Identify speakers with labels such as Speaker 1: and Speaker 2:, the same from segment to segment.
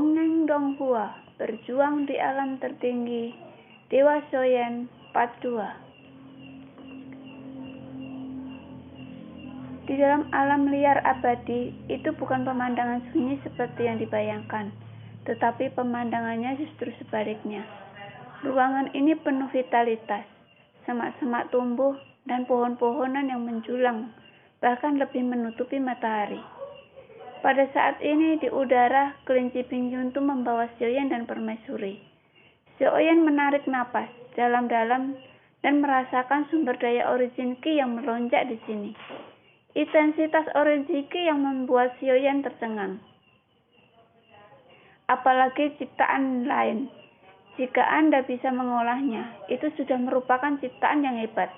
Speaker 1: Ongeng Donghua, berjuang di alam tertinggi, Dewa Soyen, Part 2. Di dalam alam liar abadi, itu bukan pemandangan sunyi seperti yang dibayangkan, tetapi pemandangannya justru sebaliknya. Ruangan ini penuh vitalitas, semak-semak tumbuh, dan pohon-pohonan yang menjulang, bahkan lebih menutupi matahari. Pada saat ini di udara, kelinci Pingyuntu membawa Xiaoyan dan permaisuri. Xiaoyan menarik napas dalam-dalam dan merasakan sumber daya origin Qi yang melonjak di sini. Intensitas origin Qi yang membuat Xiaoyan tercengang. Apalagi ciptaan lain. Jika Anda bisa mengolahnya, itu sudah merupakan ciptaan yang hebat.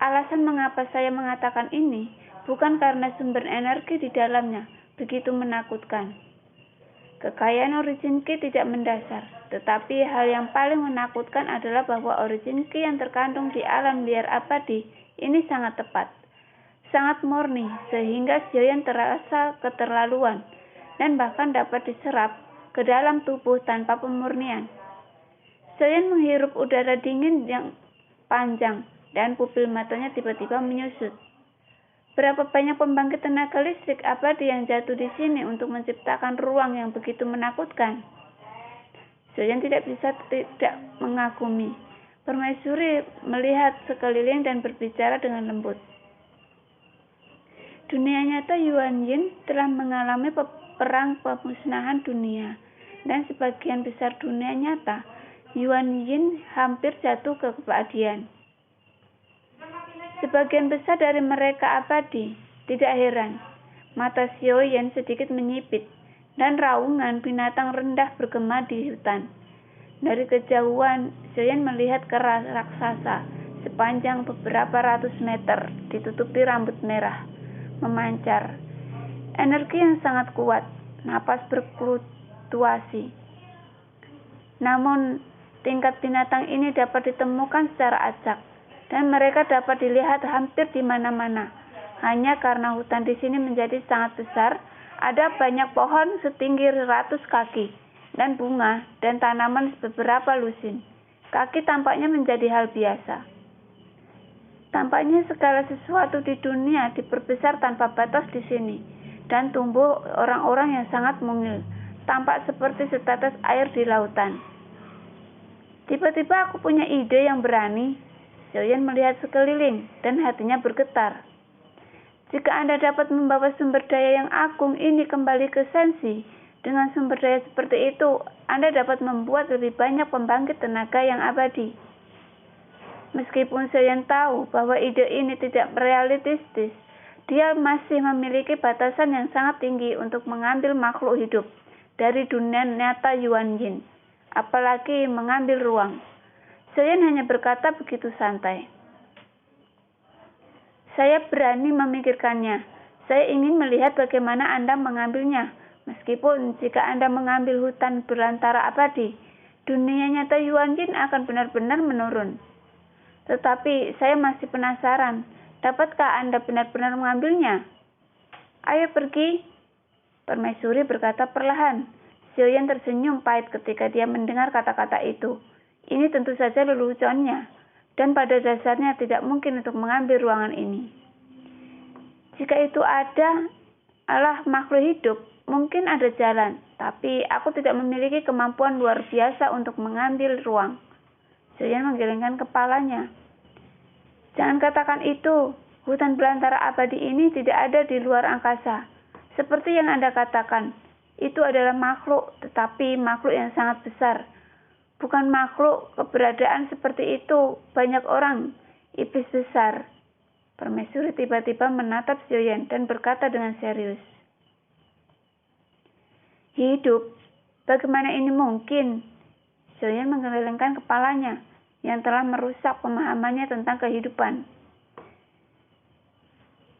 Speaker 1: Alasan mengapa saya mengatakan ini bukan karena sumber energi di dalamnya begitu menakutkan. Kekayaan origin Qi tidak mendasar, tetapi hal yang paling menakutkan adalah bahwa origin Qi yang terkandung di alam liar abadi ini sangat tepat, sangat murni, sehingga Xiaoyan terasa keterlaluan dan bahkan dapat diserap ke dalam tubuh tanpa pemurnian. Xiaoyan menghirup udara dingin yang panjang dan pupil matanya tiba-tiba menyusut. Berapa banyak pembangkit tenaga listrik abadi yang jatuh di sini untuk menciptakan ruang yang begitu menakutkan? Xiaoyan tidak bisa tidak mengagumi. Permaisuri melihat sekeliling dan berbicara dengan lembut. Dunia nyata Yuan Yin telah mengalami perang pemusnahan dunia, dan sebagian besar dunia nyata Yuan Yin hampir jatuh ke keabadian. Sebagian besar dari mereka abadi. Tidak heran, mata Xiaoyan sedikit menyipit, dan raungan binatang rendah bergema di hutan. Dari kejauhan, Xiaoyan melihat kera raksasa sepanjang beberapa ratus meter ditutupi rambut merah, memancar. Energi yang sangat kuat, napas berfluktuasi. Namun, tingkat binatang ini dapat ditemukan secara acak, dan mereka dapat dilihat hampir di mana-mana. Hanya karena hutan di sini menjadi sangat besar, ada banyak pohon setinggi 100 kaki, dan bunga dan tanaman beberapa lusin. Kaki tampaknya menjadi hal biasa. Tampaknya segala sesuatu di dunia diperbesar tanpa batas di sini, dan tumbuh orang-orang yang sangat mungil, tampak seperti setetes air di lautan. Tiba-tiba aku punya ide yang berani. Xiaoyan melihat sekeliling dan hatinya bergetar. Jika Anda dapat membawa sumber daya yang agung ini kembali ke Sensi, dengan sumber daya seperti itu, Anda dapat membuat lebih banyak pembangkit tenaga yang abadi. Meskipun Xiaoyan tahu bahwa ide ini tidak realistis, dia masih memiliki batasan yang sangat tinggi untuk mengambil makhluk hidup dari dunia nyata Yuan Yin, apalagi mengambil ruang. Xiaoyan hanya berkata begitu santai. Saya berani memikirkannya. Saya ingin melihat bagaimana Anda mengambilnya. Meskipun jika Anda mengambil hutan belantara abadi, dunia nyata Yuan Yin akan benar-benar menurun. Tetapi saya masih penasaran, dapatkah Anda benar-benar mengambilnya? Ayo pergi, permaisuri berkata perlahan. Xiaoyan tersenyum pahit ketika dia mendengar kata-kata itu. Ini tentu saja leluconnya, dan pada dasarnya tidak mungkin untuk mengambil ruangan ini. Jika itu adalah makhluk hidup, mungkin ada jalan, tapi aku tidak memiliki kemampuan luar biasa untuk mengambil ruang. Xiaoyan menggelengkan kepalanya. Jangan katakan itu, hutan belantara abadi ini tidak ada di luar angkasa. Seperti yang Anda katakan, itu adalah makhluk, tetapi makhluk yang sangat besar. Bukan makhluk keberadaan seperti itu, banyak orang, iblis besar. Permaisuri tiba-tiba menatap Xiaoyan dan berkata dengan serius. Hidup, bagaimana ini mungkin? Xiaoyan menggelengkan kepalanya yang telah merusak pemahamannya tentang kehidupan.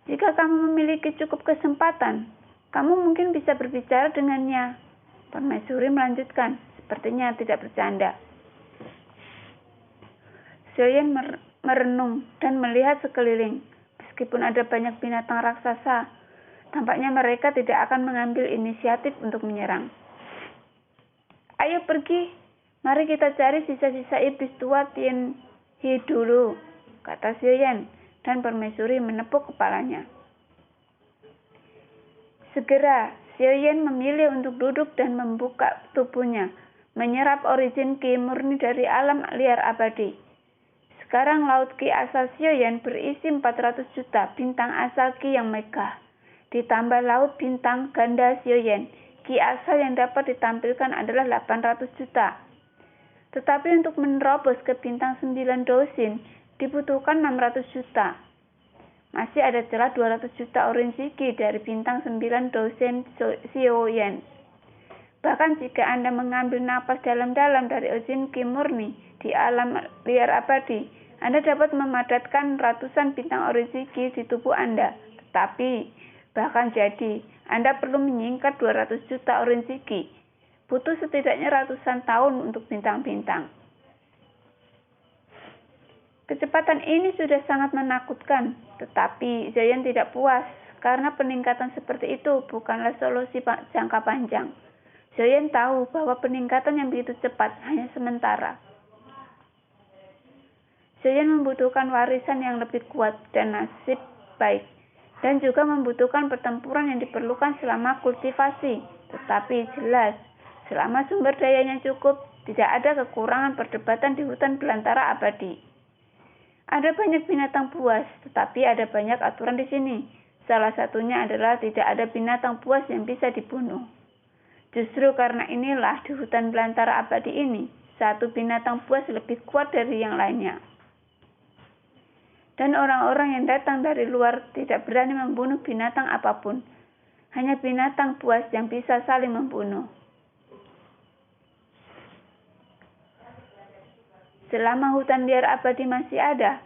Speaker 1: Jika kamu memiliki cukup kesempatan, kamu mungkin bisa berbicara dengannya. Permaisuri melanjutkan, sepertinya tidak bercanda. Xiaoyan merenung dan melihat sekeliling. Meskipun ada banyak binatang raksasa, tampaknya mereka tidak akan mengambil inisiatif untuk menyerang. Ayo pergi, mari kita cari sisa-sisa iblis tua Tien Hi dulu, kata Sioyen, dan permaisuri menepuk kepalanya. Segera, Sioyen memilih untuk duduk dan membuka tubuhnya, menyerap origin Ki murni dari alam liar abadi. Sekarang laut Ki asal Sioyen berisi 400 juta bintang asal Ki yang megah. Ditambah laut bintang ganda Sioyen, Ki asal yang dapat ditampilkan adalah 800 juta. Tetapi untuk menerobos ke bintang 9 dosin dibutuhkan 600 juta. Masih ada celah 200 juta orange Ki dari bintang 9 dosin Sioyen. Bahkan jika Anda mengambil napas dalam-dalam dari origin Ki murni di alam liar abadi, Anda dapat memadatkan ratusan bintang orange Ki di tubuh Anda. Tetapi, bahkan jadi, Anda perlu menyingkat 200 juta orange Ki. Butuh setidaknya ratusan tahun untuk bintang-bintang. Kecepatan ini sudah sangat menakutkan, tetapi Sioyen tidak puas karena peningkatan seperti itu bukanlah solusi jangka panjang. Sioyen tahu bahwa peningkatan yang begitu cepat hanya sementara. Sioyen membutuhkan warisan yang lebih kuat dan nasib baik, dan juga membutuhkan pertempuran yang diperlukan selama kultivasi. Tetapi jelas, selama sumber dayanya cukup, tidak ada kekurangan perdebatan di hutan belantara abadi. Ada banyak binatang buas, tetapi ada banyak aturan di sini. Salah satunya adalah tidak ada binatang buas yang bisa dibunuh. Justru karena inilah di hutan belantara abadi ini, satu binatang buas lebih kuat dari yang lainnya. Dan orang-orang yang datang dari luar tidak berani membunuh binatang apapun. Hanya binatang buas yang bisa saling membunuh. Selama hutan liar abadi masih ada,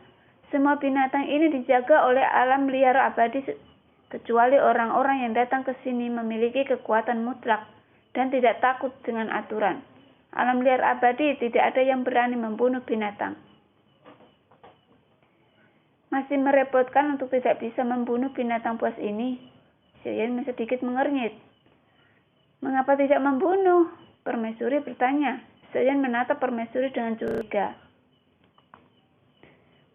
Speaker 1: semua binatang ini dijaga oleh alam liar abadi kecuali orang-orang yang datang ke sini memiliki kekuatan mutlak dan tidak takut dengan aturan. Alam liar abadi tidak ada yang berani membunuh binatang. Masih merepotkan untuk tidak bisa membunuh binatang buas ini. Sioyen sedikit mengernyit. Mengapa tidak membunuh? Permaisuri bertanya. Sioyen menatap permaisuri dengan curiga.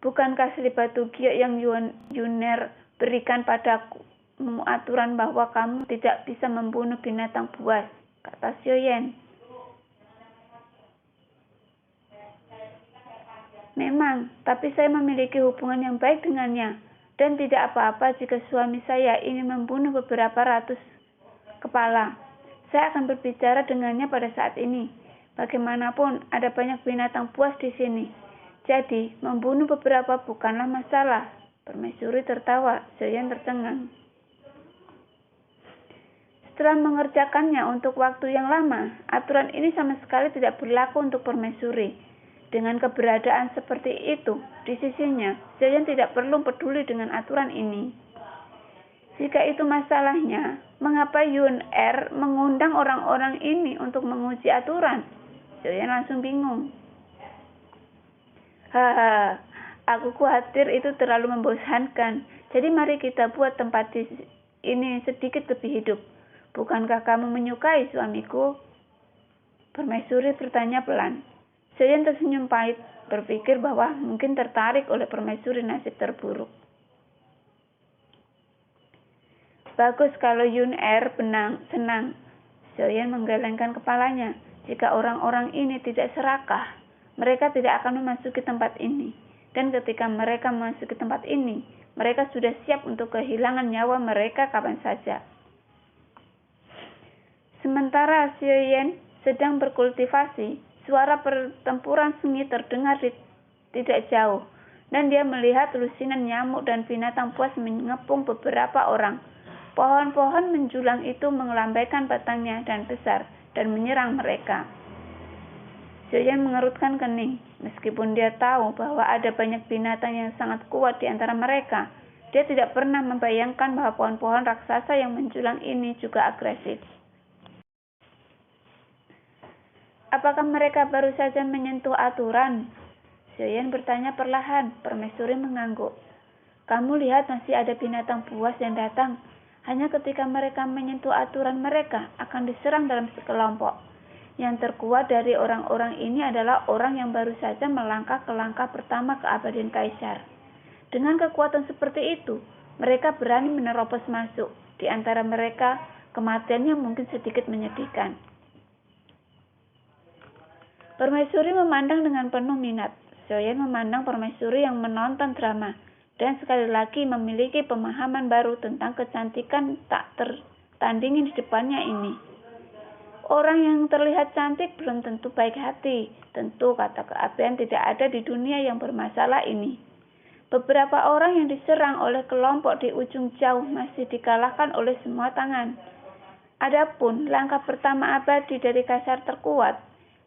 Speaker 1: Bukankah selip batu giok yang Yuner berikan padaku aturan bahwa kamu tidak bisa membunuh binatang buas? Kata Sioyen. Memang, tapi saya memiliki hubungan yang baik dengannya, dan tidak apa-apa jika suami saya ingin membunuh beberapa ratus kepala. Saya akan berbicara dengannya pada saat ini. Bagaimanapun, ada banyak binatang buas di sini. Jadi, membunuh beberapa bukanlah masalah. Permaisuri tertawa, Sioyen tercengang. Setelah mengerjakannya untuk waktu yang lama, aturan ini sama sekali tidak berlaku untuk permaisuri. Dengan keberadaan seperti itu di sisinya, Sioyen tidak perlu peduli dengan aturan ini. Jika itu masalahnya, mengapa Yun-Er mengundang orang-orang ini untuk menguji aturan? Sioyen langsung bingung. Haha, aku khawatir itu terlalu membosankan. Jadi mari kita buat tempat ini sedikit lebih hidup. Bukankah kamu menyukai suamiku? Permaisuri bertanya pelan. Sioyen tersenyum pahit, berpikir bahwa mungkin tertarik oleh permaisuri nasib terburuk. Bagus kalau Yun-Er senang. Sioyen menggelengkan kepalanya. Jika orang-orang ini tidak serakah, mereka tidak akan memasuki tempat ini. Dan ketika mereka memasuki tempat ini, mereka sudah siap untuk kehilangan nyawa mereka kapan saja. Sementara Sioyen sedang berkultivasi, suara pertempuran sengit terdengar tidak jauh, dan dia melihat lusinan nyamuk dan binatang buas mengepung beberapa orang. Pohon-pohon menjulang itu melambaikan batangnya dan besar dan menyerang mereka. Sioyen mengerutkan kening. Meskipun dia tahu bahwa ada banyak binatang yang sangat kuat di antara mereka, dia tidak pernah membayangkan bahwa pohon-pohon raksasa yang menjulang ini juga agresif. Apakah mereka baru saja menyentuh aturan? Sioyen bertanya perlahan. Permaisuri mengangguk. Kamu lihat masih ada binatang buas yang datang. Hanya ketika mereka menyentuh aturan mereka akan diserang dalam sekelompok. Yang terkuat dari orang-orang ini adalah orang yang baru saja melangkah ke langkah pertama keabadian Kaisar. Dengan kekuatan seperti itu, mereka berani menerobos masuk. Di antara mereka, kematiannya mungkin sedikit menyedihkan. Permaisuri memandang dengan penuh minat. Xiaoyan memandang permaisuri yang menonton drama, dan sekali lagi memiliki pemahaman baru tentang kecantikan tak tertandingi di depannya ini. Orang yang terlihat cantik belum tentu baik hati. Tentu kata keapian tidak ada di dunia yang bermasalah ini. Beberapa orang yang diserang oleh kelompok di ujung jauh masih dikalahkan oleh semua tangan. Adapun langkah pertama abadi dari Kaisar terkuat,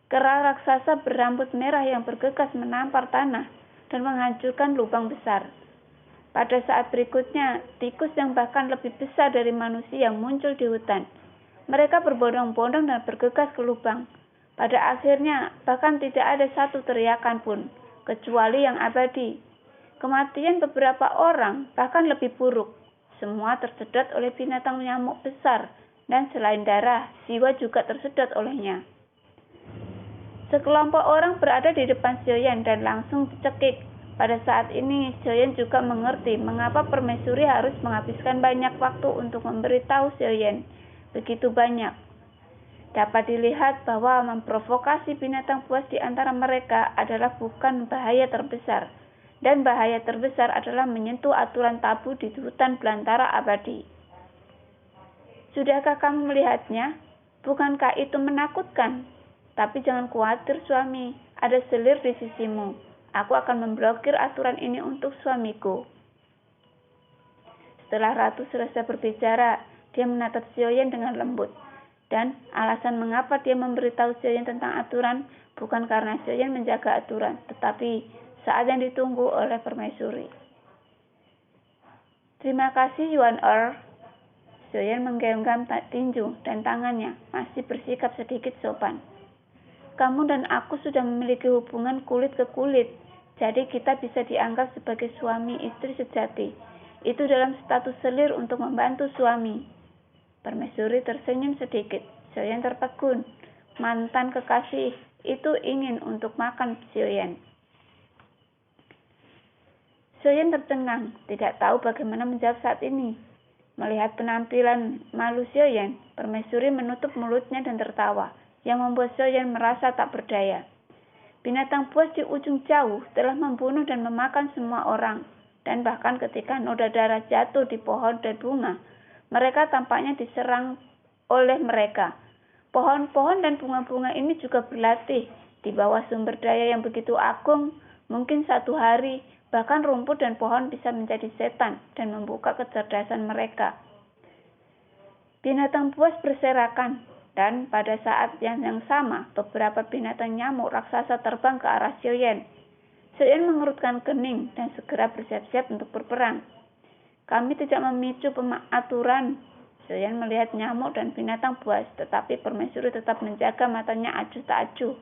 Speaker 1: kera raksasa berambut merah yang bergegas menampar tanah dan menghancurkan lubang besar. Pada saat berikutnya, tikus yang bahkan lebih besar dari manusia yang muncul di hutan. Mereka berbondong-bondong dan bergegas ke lubang. Pada akhirnya, bahkan tidak ada satu teriakan pun, kecuali yang abadi. Kematian beberapa orang bahkan lebih buruk. Semua tersedot oleh binatang nyamuk besar, dan selain darah, jiwa juga tersedot olehnya. Sekelompok orang berada di depan Xiaoyan dan langsung dicekik. Pada saat ini, Xiaoyan juga mengerti mengapa permaisuri harus menghabiskan banyak waktu untuk memberitahu Xiaoyan. Begitu banyak. Dapat dilihat bahwa memprovokasi binatang buas di antara mereka adalah bukan bahaya terbesar. Dan bahaya terbesar adalah menyentuh aturan tabu di hutan belantara abadi. Sudahkah kamu melihatnya? Bukankah itu menakutkan? Tapi jangan khawatir suami, ada selir di sisimu. Aku akan memblokir aturan ini untuk suamiku. Setelah Ratu selesai berbicara, dia menatap Xiaoyan dengan lembut. Dan alasan mengapa dia memberitahu Xiaoyan tentang aturan bukan karena Xiaoyan menjaga aturan, tetapi saat yang ditunggu oleh permaisuri. Terima kasih Yuan Er. Xiaoyan menggenggam tinju dan tangannya masih bersikap sedikit sopan. Kamu dan aku sudah memiliki hubungan kulit ke kulit, jadi kita bisa dianggap sebagai suami istri sejati. Itu dalam status selir untuk membantu suami. Permaisuri tersenyum sedikit. Xiaoyan tertegun. Mantan kekasih itu ingin untuk makan Xiaoyan. Xiaoyan tercengang, tidak tahu bagaimana menjawab saat ini. Melihat penampilan malu Xiaoyan, permaisuri menutup mulutnya dan tertawa, yang membuat Xiaoyan merasa tak berdaya. Binatang buas di ujung jauh telah membunuh dan memakan semua orang, dan bahkan ketika noda darah jatuh di pohon dan bunga, mereka tampaknya diserang oleh mereka. Pohon-pohon dan bunga-bunga ini juga berlatih di bawah sumber daya yang begitu agung. Mungkin satu hari bahkan rumput dan pohon bisa menjadi setan dan membuka kecerdasan mereka. Binatang buas berserakan, dan pada saat yang sama, beberapa binatang nyamuk raksasa terbang ke arah Xiaoyan. Xiaoyan mengerutkan kening dan segera bersiap-siap untuk berperang. Kami tidak memicu aturan. Xiaoyan melihat nyamuk dan binatang buas, tetapi permaisuri tetap menjaga matanya acuh tak acuh.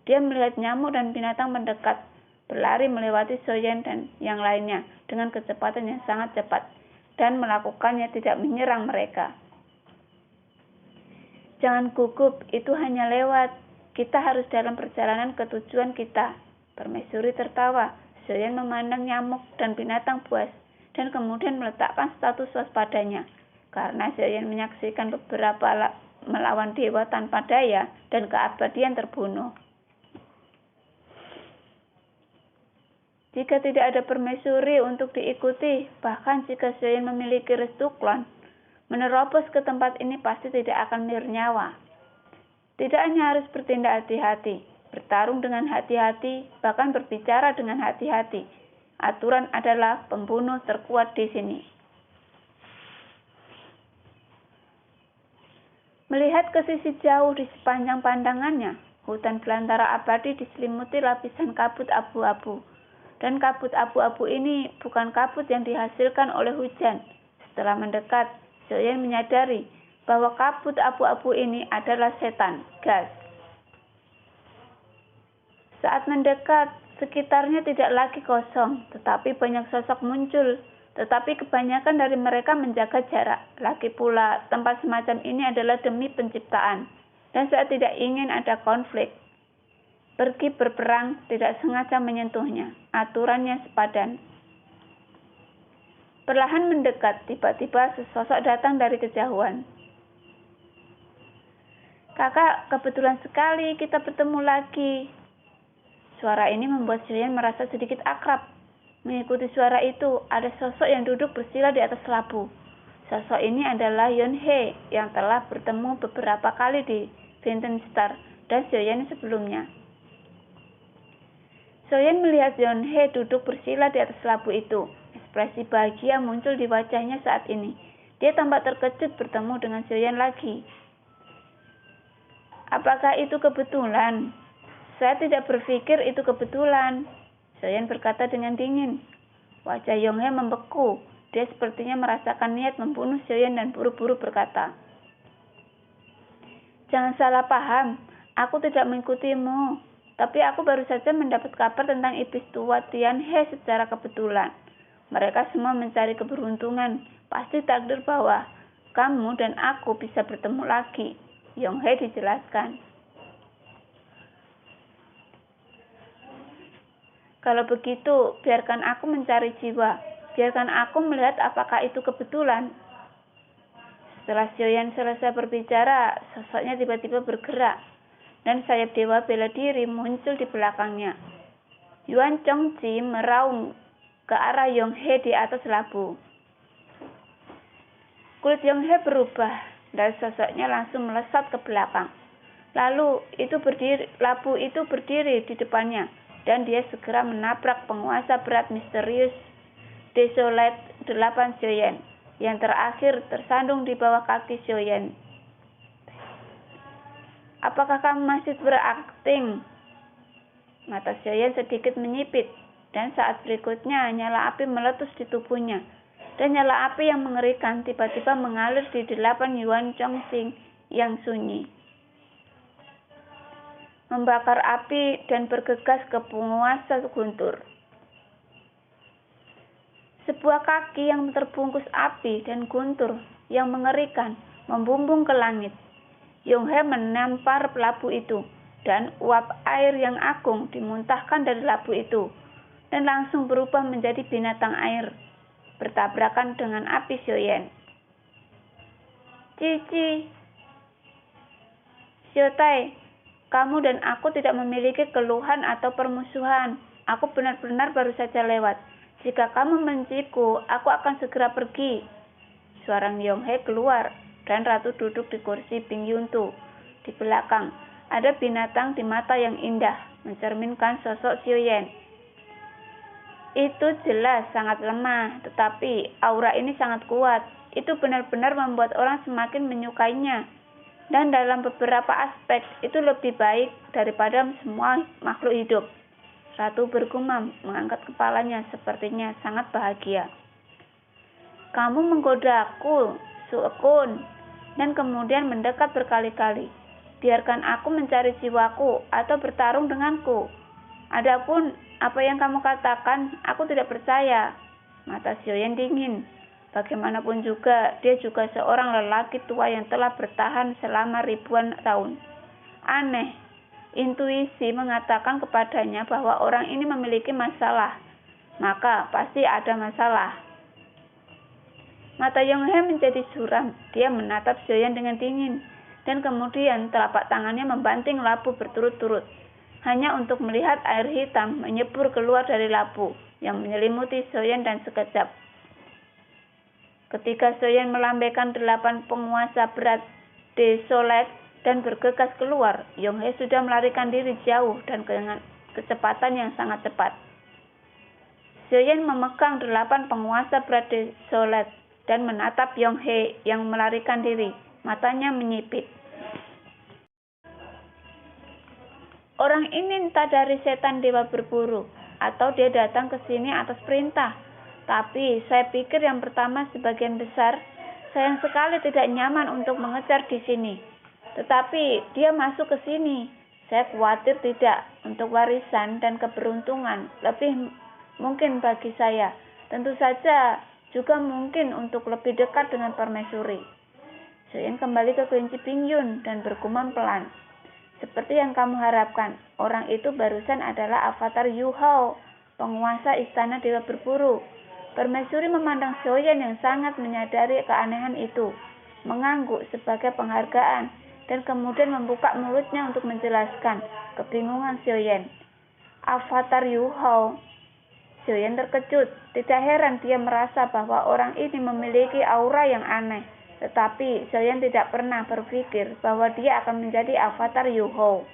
Speaker 1: Dia melihat nyamuk dan binatang mendekat, berlari melewati Xiaoyan dan yang lainnya dengan kecepatan yang sangat cepat, dan melakukannya tidak menyerang mereka. Jangan gugup, itu hanya lewat. Kita harus dalam perjalanan ke tujuan kita. Permaisuri tertawa. Xiaoyan memandang nyamuk dan binatang buas, dan kemudian meletakkan status waspadanya. Karena Xiaoyan menyaksikan beberapa melawan dewa tanpa daya dan keabadian terbunuh. Jika tidak ada permaisuri untuk diikuti, bahkan jika Xiaoyan memiliki restu klon, menerobos ke tempat ini pasti tidak akan bernyawa. Tidak hanya harus bertindak hati-hati, bertarung dengan hati-hati, bahkan berbicara dengan hati-hati. Aturan adalah pembunuh terkuat di sini. Melihat ke sisi jauh di sepanjang pandangannya, hutan belantara abadi diselimuti lapisan kabut abu-abu. Dan kabut abu-abu ini bukan kabut yang dihasilkan oleh hujan. Setelah mendekat, Xiaoyan menyadari bahwa kabut abu-abu ini adalah setan, gas. Saat mendekat, sekitarnya tidak lagi kosong, tetapi banyak sosok muncul. Tetapi kebanyakan dari mereka menjaga jarak. Lagi pula, tempat semacam ini adalah demi penciptaan. dan saat tidak ingin ada konflik, pergi berperang tidak sengaja menyentuhnya. Aturannya sepadan. Perlahan mendekat, tiba-tiba sesosok datang dari kejauhan. "Kakak, kebetulan sekali kita bertemu lagi." Suara ini membuat Sioyan merasa sedikit akrab. Mengikuti suara itu, ada sosok yang duduk bersila di atas labu. Sosok ini adalah Yeon-hye yang telah bertemu beberapa kali di Phantom Star dan Sioyan sebelumnya. Sioyan melihat Yeon-hye duduk bersila di atas labu itu. Ekspresi bahagia muncul di wajahnya saat ini. Dia tampak terkejut bertemu dengan Sioyan lagi. "Apakah itu kebetulan?" "Saya tidak berpikir itu kebetulan," Sioyan berkata dengan dingin. Wajah Yeon-hye membeku. Dia sepertinya merasakan niat membunuh Sioyan dan buru-buru berkata, "Jangan salah paham, aku tidak mengikutimu. Tapi aku baru saja mendapat kabar tentang iblis tua Tian-hye secara kebetulan. Mereka semua mencari keberuntungan. Pasti takdir bahwa kamu dan aku bisa bertemu lagi," Yeon-hye dijelaskan. "Kalau begitu, biarkan aku mencari jiwa. Biarkan aku melihat apakah itu kebetulan." Setelah Sioyan selesai berbicara, sosoknya tiba-tiba bergerak, dan sayap dewa bela diri muncul di belakangnya. Yuan Chongji meraung ke arah Yeon-hye di atas labu. Kulit Yeon-hye berubah, dan sosoknya langsung melesat ke belakang. Lalu labu itu berdiri di depannya, dan dia segera menabrak penguasa berat misterius Desolate 8 Sioyan, yang terakhir tersandung di bawah kaki Sioyan. "Apakah kamu masih berakting?" Mata Sioyan sedikit menyipit, dan saat berikutnya nyala api meletus di tubuhnya. Dan nyala api yang mengerikan tiba-tiba mengalir di 8 Yuan Chongqing yang sunyi, membakar api dan bergegas ke penguasa guntur. Sebuah kaki yang terbungkus api dan guntur yang mengerikan membumbung ke langit. Yeon-hye menampar labu itu, dan uap air yang agung dimuntahkan dari labu itu, dan langsung berubah menjadi binatang air, bertabrakan dengan api Sioyan. "Cici, Siotai, kamu dan aku tidak memiliki keluhan atau permusuhan. Aku benar-benar baru saja lewat. Jika kamu membenciku, aku akan segera pergi." Suara Yeon-hye keluar, dan ratu duduk di kursi Bing Yuntu. Di belakang, ada binatang di mata yang indah, mencerminkan sosok Sioyan. Itu jelas sangat lemah, tetapi aura ini sangat kuat. Itu benar-benar membuat orang semakin menyukainya. Dan dalam beberapa aspek, itu lebih baik daripada semua makhluk hidup. Ratu bergumam, mengangkat kepalanya, sepertinya sangat bahagia. "Kamu menggodaku, Suekun, dan kemudian mendekat berkali-kali. Biarkan aku mencari jiwaku atau bertarung denganku. Adapun apa yang kamu katakan, aku tidak percaya." Mata Sioyan dingin. Bagaimanapun juga, dia juga seorang lelaki tua yang telah bertahan selama ribuan tahun. Aneh. Intuisi mengatakan kepadanya bahwa orang ini memiliki masalah, maka pasti ada masalah. Mata Yeon-hye menjadi suram. Dia menatap Sioyan dengan dingin, dan kemudian telapak tangannya membanting labu berturut-turut, hanya untuk melihat air hitam menyembur keluar dari labu yang menyelimuti Sioyan dan sekejap. Ketika Sioyan melambaikan 8 penguasa berat Desolate dan bergegas keluar, Yeon-hye sudah melarikan diri jauh dan dengan kecepatan yang sangat cepat. Sioyan memegang 8 penguasa berat Desolate dan menatap Yeon-hye yang melarikan diri. Matanya menyipit. Orang ini entah dari setan dewa berburu, atau dia datang ke sini atas perintah. Tapi saya pikir yang pertama sebagian besar, sayang sekali tidak nyaman untuk mengejar di sini. Tetapi dia masuk ke sini. Saya khawatir tidak, untuk warisan dan keberuntungan lebih mungkin bagi saya. Tentu saja juga mungkin untuk lebih dekat dengan permaisuri. Xiaoyan kembali ke kelinci Pingyun dan bergumam pelan. Seperti yang kamu harapkan, orang itu barusan adalah avatar Yu Hao, penguasa istana Dewa Berburu. Permaisuri memandang Xiaoyan yang sangat menyadari keanehan itu, mengangguk sebagai penghargaan, dan kemudian membuka mulutnya untuk menjelaskan kebingungan Xiaoyan. Avatar Yu Hao. Xiaoyan terkejut. Tidak heran dia merasa bahwa orang ini memiliki aura yang aneh. Tetapi Xiaoyan tidak pernah berpikir bahwa dia akan menjadi avatar Yu Hao.